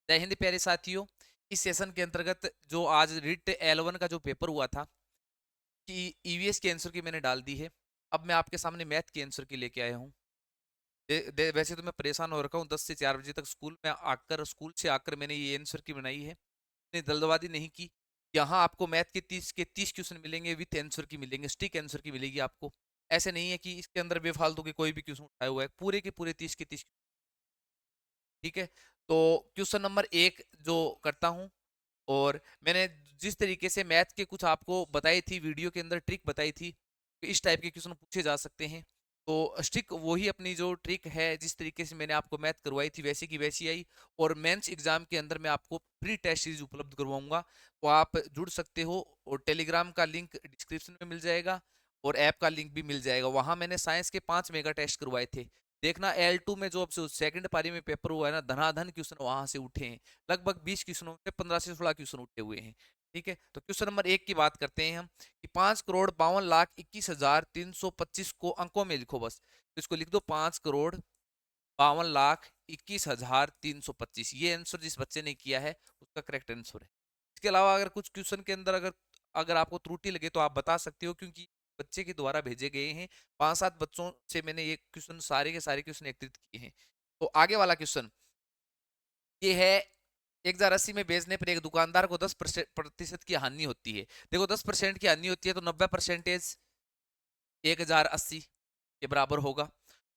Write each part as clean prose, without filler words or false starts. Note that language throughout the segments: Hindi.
जय हिंद प्यारे साथियों। इस सेशन के अंतर्गत जो आज रिट L1 का जो पेपर हुआ था कि ईवीएस के आंसर की मैंने डाल दी है। अब मैं आपके सामने मैथ के आंसर की लेके आया हूँ। वैसे तो मैं परेशान हो रखा हूँ, 10 से 4 बजे तक स्कूल से आकर मैंने ये आंसर की बनाई है। इतनी जल्दबाजी नहीं की। यहाँ आपको मैथ के 30 क्वेश्चन मिलेंगे, विथ आंसर की मिलेंगे, स्टिक आंसर की मिलेगी आपको। ऐसे नहीं है कि इसके अंदर बेफालतू के कोई भी क्वेश्चन उठाया हुआ है, पूरे के पूरे 30 के 30। ठीक है, तो क्वेश्चन नंबर 1 जो करता हूँ। और मैंने जिस तरीके से मैथ के कुछ आपको बताई थी, वीडियो के अंदर ट्रिक बताई थी कि इस टाइप के क्वेश्चन पूछे जा सकते हैं, तो स्टिक वही अपनी जो ट्रिक है, जिस तरीके से मैंने आपको मैथ करवाई थी वैसी की वैसी आई। और मेंस एग्जाम के अंदर मैं आपको प्री टेस्ट सीरीज उपलब्ध करवाऊंगा, तो आप जुड़ सकते हो। और टेलीग्राम का लिंक डिस्क्रिप्शन में मिल जाएगा और ऐप का लिंक भी मिल जाएगा। वहां मैंने साइंस के 5 मेगा टेस्ट करवाए थे। देखना L2 में जो अब सेकंड पारी में पेपर हुआ है ना, धनाधन क्वेश्चन वहां से उठे हैं। लगभग 20 क्वेश्चनों में 15 से 16 क्वेश्चन उठे हुए हैं। ठीक है, तो क्वेश्चन नंबर 1 की बात करते हैं हम कि 5,52,21,325 को अंकों में लिखो बस। तो इसको लिख दो 5,52,21,325। ये आंसर जिस बच्चे ने किया है उसका करेक्ट आंसर है। इसके अलावा अगर कुछ क्वेश्चन के अंदर अगर अगर आपको त्रुटि लगे तो आप बता सकते हो, क्योंकि बच्चे के द्वारा भेजे गए हैं। 5-7 बच्चों से मैंने ये क्वेश्चन सारे के सारे क्वेश्चन एकत्रित किए हैं। तो आगे वाला क्वेश्चन ये है, 1,080 में बेचने पर एक दुकानदार को 10% की हानि होती है। देखो 10% की हानि होती है तो 90% 1,080 के बराबर होगा।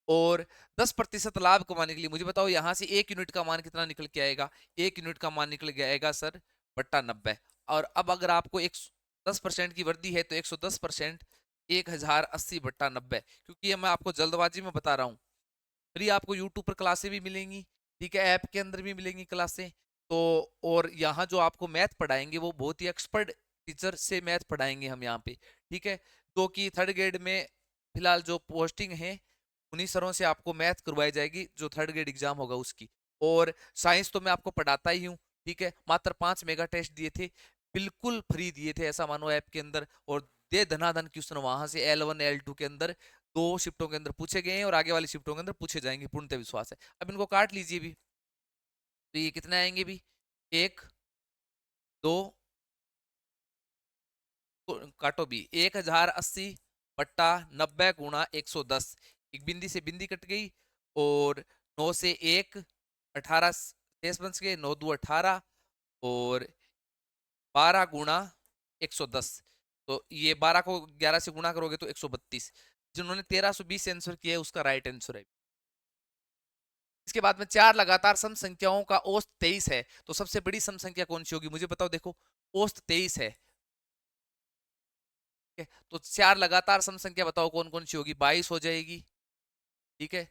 और 10% लाभ कमाने के लिए मुझे बताओ यहाँ से 1 यूनिट का मान कितना निकल के आएगा। 1 यूनिट का मान निकल के आएगा सर बट्टा 90। और अब अगर आपको एक 10% की वृद्धि है तो 110% 1,080 बट्टा 90, क्योंकि ये मैं आपको जल्दबाजी में बता रहा हूँ। फ्री आपको यूट्यूब पर क्लासें भी मिलेंगी। ठीक है, ऐप के अंदर भी मिलेंगी क्लासें। तो और यहाँ जो आपको मैथ पढ़ाएंगे वो बहुत ही एक्सपर्ट टीचर से मैथ पढ़ाएंगे हम यहाँ पे। ठीक है, तो कि थर्ड ग्रेड में फिलहाल जो पोस्टिंग है उन्हीं सरों से आपको मैथ करवाई जाएगी, जो थर्ड ग्रेड एग्जाम होगा उसकी। और साइंस तो मैं आपको पढ़ाता ही हूँ। ठीक है, मात्र 5 मेगा टेस्ट दिए थे, बिल्कुल फ्री दिए थे ऐसा मानो ऐप के अंदर। और दे धनाधन क्वेश्चन वहां से L1 L2 के अंदर 2 शिफ्टों के अंदर पूछे गए हैं और आगे वाली शिफ्टों के अंदर पूछे जाएंगे, पूर्णतः विश्वास है। अब इनको काट लीजिए भी, तो ये कितने आएंगे भी, 1 2, काटो भी, 1,080 बट्टा 90 गुणा 110। एक बिंदी से बिंदी कट गई और 9 से 1 18 शेष बच गए, 9 2 18 और 12 गुणा 110। तो ये 12 को 11 से गुणा करोगे तो 132। जिन्होंने 1320 आंसर किया है उसका राइट आंसर है। इसके बाद में 4 लगातार सम संख्याओं का औसत 23 है, तो सबसे बड़ी सम संख्या कौन सी होगी मुझे बताओ। देखो औसत 23 है। ठीक है, तो 4 लगातार सम संख्या बताओ कौन कौन सी होगी। 22 हो जाएगी, ठीक है,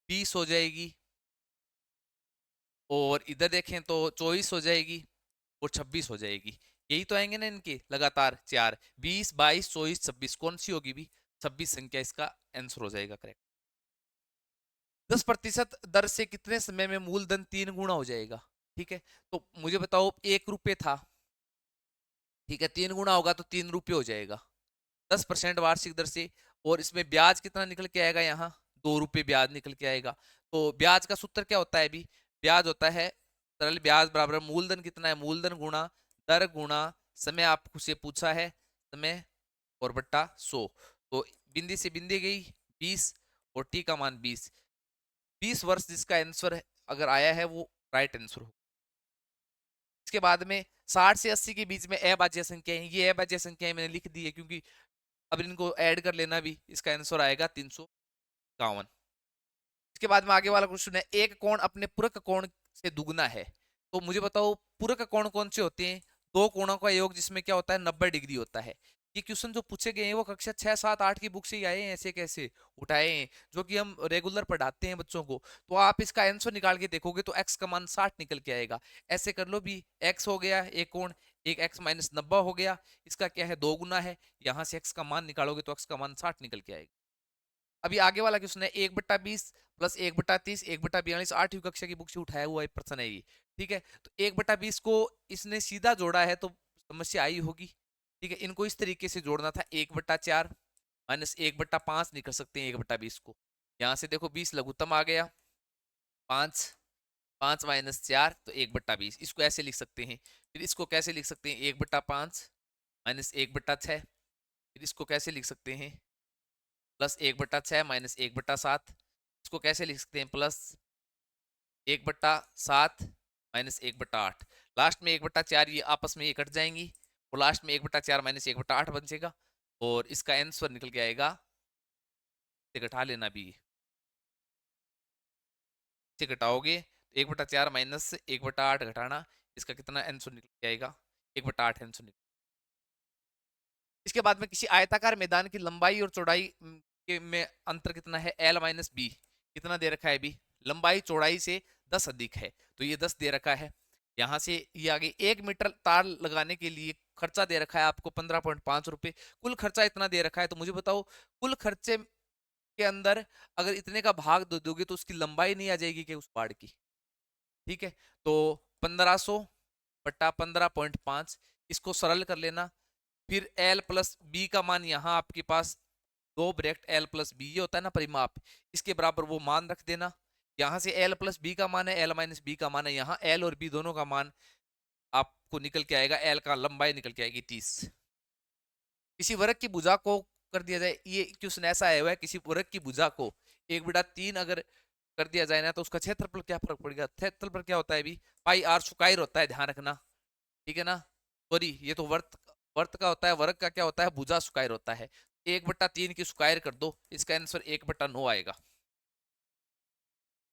20 हो जाएगी, और इधर देखें तो 24 हो जाएगी और 26 हो जाएगी। यही तो आएंगे ना इनके लगातार 4, 20 22 24 26, कौन सी होगी भी, 26 संख्या इसका आंसर हो जाएगा करेक्ट। 10% दर से कितने समय में मूलधन 3 गुना हो जाएगा। ठीक है, तो मुझे बताओ 1 रुपये था। ठीक है, 3 गुना होगा तो 3 रुपये हो जाएगा 10% वार्षिक दर से। और इसमें ब्याज कितना निकल के आएगा, यहाँ 2 रुपये ब्याज निकल के आएगा। तो ब्याज का सूत्र क्या होता है अभी, ब्याज होता है सरल ब्याज बराबर मूलधन कितना है, मूलधन गुणा दर गुणा समय, आपसे पूछा है समय, और बट्टा 100। तो बिंदी से बिंदी गई 20 और टी का मान 20। 20 वर्ष जिसका आंसर अगर आया है वो राइट आंसर हो। इसके बाद में 60 से 80 के बीच में अभाज्य संख्याएं, ये अभाज्य संख्याएं मैंने लिख दी है क्योंकि अब इनको ऐड कर लेना भी, इसका आंसर आएगा 351। इसके बाद में आगे वाला क्वेश्चन है, एक कोण अपने पूरक कोण से दुगना है। तो मुझे बताओ पूरक कोण कौन से होते हैं। दो कोणों का योग जिसमें क्या होता है 90 डिग्री होता है। ये क्वेश्चन जो पूछे गए हैं वो कक्षा 6 7 8 की बुक से ही आए हैं, ऐसे कैसे उठाए हैं, जो कि हम रेगुलर पढ़ाते हैं बच्चों को। तो आप इसका आंसर निकाल के देखोगे तो x का मान 60 निकल के आएगा। ऐसे कर लो भी, x हो गया एक कोण, एक x माइनस 90 हो गया, इसका क्या है 2 गुना है, यहाँ से x का मान निकालोगे तो x का मान 60 निकल के आएगा। अभी आगे वाला क्वेश्चन है, 1/20 प्लस 1/30 1/42, 8वीं कक्षा की बुक से उठाया हुआ एक प्रश्न है ये। ठीक है, तो 1/20 को इसने सीधा जोड़ा है तो समस्या आई होगी। ठीक है, इनको इस तरीके से जोड़ना था, 1/4 माइनस 1/5 निकल सकते हैं 1/20 को। यहाँ से देखो 20 लघुत्तम आ गया, 5 5 माइनस 4 तो 1/20, इसको ऐसे लिख सकते हैं। फिर इसको कैसे लिख सकते हैं, 1/5 माइनस 1/6। फिर इसको कैसे लिख सकते हैं, प्लस 1/6 माइनस 1/7। इसको कैसे लिख सकते हैं, प्लस 1/7 माइनस 1/8। लास्ट में 1/4 ये आपस में ये कट जाएंगी और लास्ट में 1/4 माइनस 1/8 बन जाएगा और इसका आंसर निकल के आएगा, इसे घटा लेना भी, इसे घटाओगे तो 1/4 माइनस 1/8 घटाना, इसका कितना आंसर निकल के आएगा, 1/8 आंसर निकल। इसके बाद में किसी आयताकार मैदान की लंबाई और चौड़ाई के में अंतर कितना है, L माइनस बी। कितना दे रखा है बी, लंबाई चौड़ाई से 10 अधिक है, तो ये 10 दे रखा है। यहाँ से ये आगे 1 मीटर तार लगाने के लिए खर्चा दे रखा है आपको 15.5 रुपए। कुल खर्चा इतना दे रखा है, तो मुझे बताओ कुल खर्चे के अंदर अगर इतने का भाग दे दोगे तो उसकी लंबाई नहीं आ जाएगी कि उस बाड़ की। ठीक है, तो 1500 बट्टा 15.5, इसको सरल कर लेना। फिर L प्लस बी का मान यहाँ आपके पास 2 ब्रैकेट L प्लस बी, ये होता है ना परिमाप, इसके बराबर वो मान रख देना। यहाँ से L प्लस बी का मान है, L माइनस बी का मान है, यहाँ L और B दोनों का मान आपको निकल के आएगा, L का लंबाई निकल के आएगी 30। किसी वर्ग की भुजा को कर दिया जाए, ये क्वेश्चन ऐसा आया हुआ है, किसी वर्ग की भुजा को 1/3 अगर कर दिया जाए ना तो उसका क्षेत्रफल क्या फर्क पड़ेगा, क्षेत्रफल क्या होता है भी, पाई आर स्क्वायर होता है, ध्यान रखना। ठीक है ना, सॉरी ये तो वर्त वर्त का होता है, वर्ग का क्या होता है, भुजा स्क्वायर होता है। 1/3 की स्क्वायर कर दो, इसका आंसर 1/9 आएगा।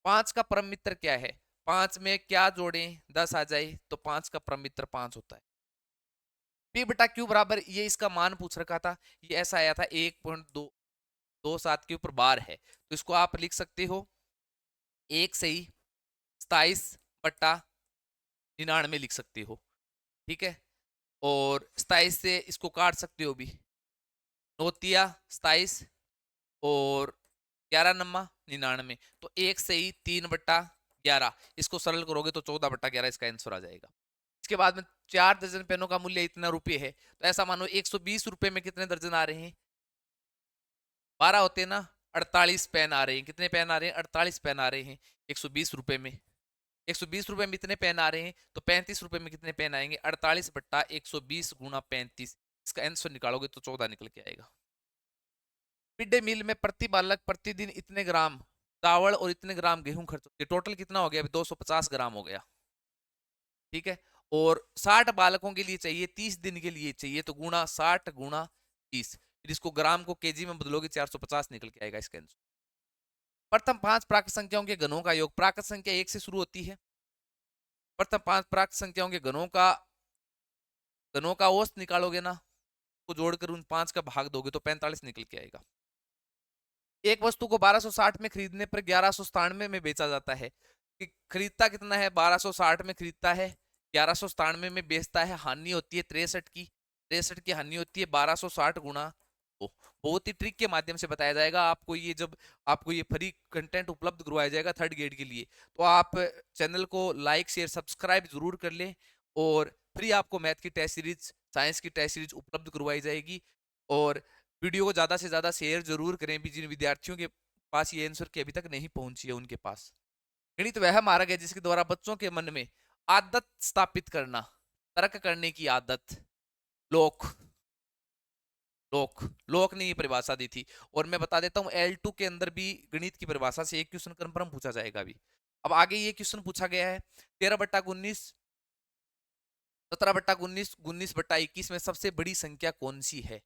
5 का परम मित्र क्या है, 5 में क्या जोड़े 10 आ जाए, तो 5 का परम मित्र 5 होता है। P/Q बराबर, ये इसका मान पूछ रखा था, ये ऐसा आया था 1.227 के ऊपर बार है, तो इसको आप लिख सकते हो 1 सही 27/99 लिख सकते हो। ठीक है, और 27 से इसको काट सकते हो भी, 9×3 = 27 और 11×99, तो 1 सही 3/11, इसको सरल करोगे तो 14/11 इसका आंसर आ जाएगा। इसके बाद में 4 दर्जन पेनों का मूल्य इतना रुपये है, तो ऐसा मानो 120 रुपए में कितने दर्जन आ रहे हैं, 12 होते हैं ना, 48 पेन आ रहे हैं। कितने पेन आ रहे हैं, 48 पेन आ रहे हैं 120 रुपए में। 120 रुपए में इतने पेन आ रहे हैं, तो 35 रुपए में कितने पेन आएंगे, 48/120 गुणा 35, इसका आंसर निकालोगे तो 14 निकल के आएगा। मिड डे मील में प्रति बालक प्रतिदिन इतने ग्राम चावल और इतने ग्राम गेहूं खर्च होती है, टोटल कितना हो गया, 250 ग्राम हो गया। ठीक है, और 60 बालकों के लिए चाहिए, 30 दिन के लिए चाहिए, तो गुणा 60 गुणा 30, फिर इसको ग्राम को केजी में बदलोगे 450 निकल के आएगा इसका आंसर। प्रथम 5 प्राकृत संख्याओं के घनों का योग, प्राकृत संख्या 1 से शुरू होती है, प्रथम 5 प्राकृत संख्याओं के घनों का औसत निकालोगे ना, तो जोड़कर उन 5 का भाग दोगे तो 45 निकल के आएगा। एक वस्तु को 1260 में खरीदने पर 1197 में बेचा जाता है, कि खरीदता कितना है, 1260 में खरीदता है, 1197 में बेचता है, हानि होती है 63 की, 63 की हानि होती है 1260 गुणा 2। बहुत ही ट्रिक के माध्यम से बताया जाएगा आपको, ये जब आपको ये फ्री कंटेंट उपलब्ध करवाया जाएगा 3rd ग्रेड के लिए, तो आप चैनल को लाइक शेयर सब्सक्राइब जरूर कर लें। और फ्री आपको मैथ की टेस्ट सीरीज, साइंस की टेस्ट सीरीज उपलब्ध करवाई जाएगी। और वीडियो को ज्यादा से ज्यादा शेयर जरूर करें भी, जिन विद्यार्थियों के पास ये आंसर की अभी तक नहीं पहुंची है उनके पास। गणित वह मार्ग है जिसके द्वारा बच्चों के मन में आदत स्थापित करना, तर्क करने की आदत। लोक लोक लोक ने ये परिभाषा दी थी। और मैं बता देता हूं L2 के अंदर भी गणित की परिभाषा से एक क्वेश्चन कंफर्म पूछा जाएगा अभी। अब आगे ये क्वेश्चन पूछा गया है 13/19, 17/19, 19/21 में सबसे बड़ी संख्या कौन सी है।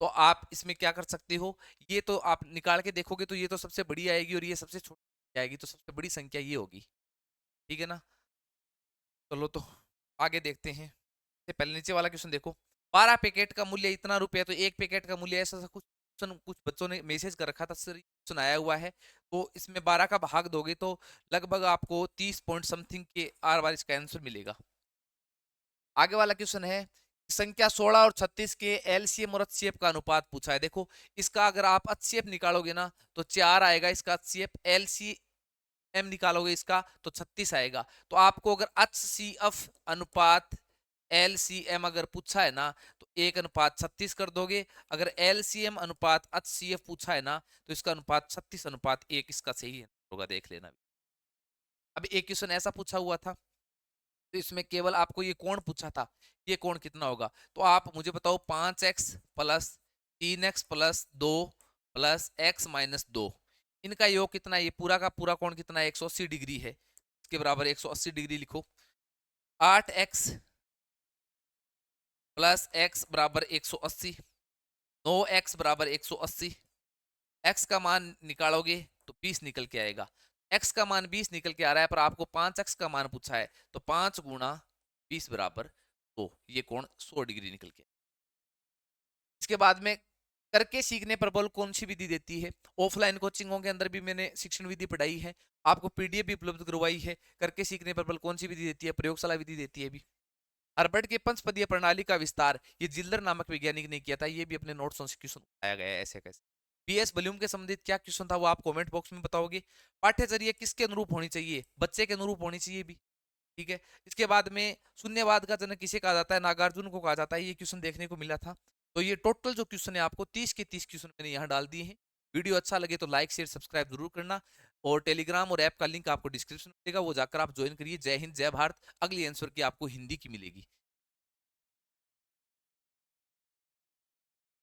तो आप इसमें क्या कर सकते हो, ये तो आप निकाल के देखोगे तो ये तो सबसे बड़ी आएगी और ये सबसे छोटी आएगी, तो सबसे बड़ी संख्या ये होगी। ठीक है ना, चलो तो आगे देखते हैं। से पहले नीचे वाला क्वेश्चन देखो, 12 पैकेट का मूल्य इतना रुपया, तो एक पैकेट का मूल्य ऐसा कुछ बच्चों ने मैसेज कर रखा था सर, क्वेश्चन आया हुआ है, तो इसमें 12 का भाग दोगे तो लगभग आपको 30 पॉइंट समथिंग के आर बार इसका आंसर मिलेगा। आगे वाला क्वेश्चन है, संख्या 16 और 36 के एलसीएम और एचसीएफ का अनुपात पूछा है। देखो इसका अगर आप एचसीएफ निकालोगे ना तो 4 आएगा इसका एचसीएफ, एलसीएम निकालोगे इसका तो 36 आएगा। तो आपको अगर एचसीएफ अनुपात एलसीएम अगर पूछा है ना तो 1:36 कर दोगे, अगर एलसीएम अनुपात एचसीएफ पूछा है ना तो इसका अनुपात 36:1 इसका सही होगा, देख लेना। अब एक क्वेश्चन ऐसा पूछा हुआ था, तो इसमें केवल आपको ये कोण पूछा था, ये कोण कितना होगा, तो आप मुझे बताओ 5x plus 3x plus 2 plus x minus 2, इनका योग कितना है, ये पूरा का पूरा कोण कितना है, 180 डिग्री है, इसके बराबर 180 डिग्री लिखो। 8x प्लस x बराबर 180, 9x बराबर 180, x का मान निकालोगे तो 20 निकल के आएगा, x का मान 20 निकल के आ रहा है, पर आपको 5x का मान पूछा है, तो 5 गुणा 20 बराबर 2, ये कोण 100 डिग्री निकल के। इसके बाद में करके सीखने पर बल कौन सी विधि देती है, ऑफलाइन कोचिंगों के अंदर भी मैंने शिक्षण विधि पढ़ाई है, आपको पीडीएफ भी उपलब्ध करवाई है, करके सीखने पर बल कौन सी विधि देती है, प्रयोगशाला विधि देती है भी। हर्बर्ट के पंचपदीय प्रणाली का विस्तार ये जिल्लर नामक वैज्ञानिक ने किया था, ये भी अपने नोट्स से क्वेश्चन उठाया गया है ऐसे कैसे। बीएस वॉल्यूम के संबंधित क्या क्वेश्चन था वो आप कमेंट बॉक्स में बताओगे। पाठ्यचर्या किसके अनुरूप होनी चाहिए, बच्चे के अनुरूप होनी चाहिए भी, ठीक है। इसके बाद में शून्यवाद का जनक किसे कहा जाता है, नागार्जुन को कहा जाता है, ये क्वेश्चन देखने को मिला था। तो ये टोटल जो क्वेश्चन है आपको 30 के 30 क्वेश्चन मैंने यहाँ डाल दिए हैं। वीडियो अच्छा लगे तो लाइक शेयर सब्सक्राइब जरूर करना, और टेलीग्राम और ऐप का लिंक आपको डिस्क्रिप्शन में मिलेगा, वो जाकर आप ज्वाइन करिए। जय हिंद जय भारत। अगली आंसर की आपको हिंदी की मिलेगी।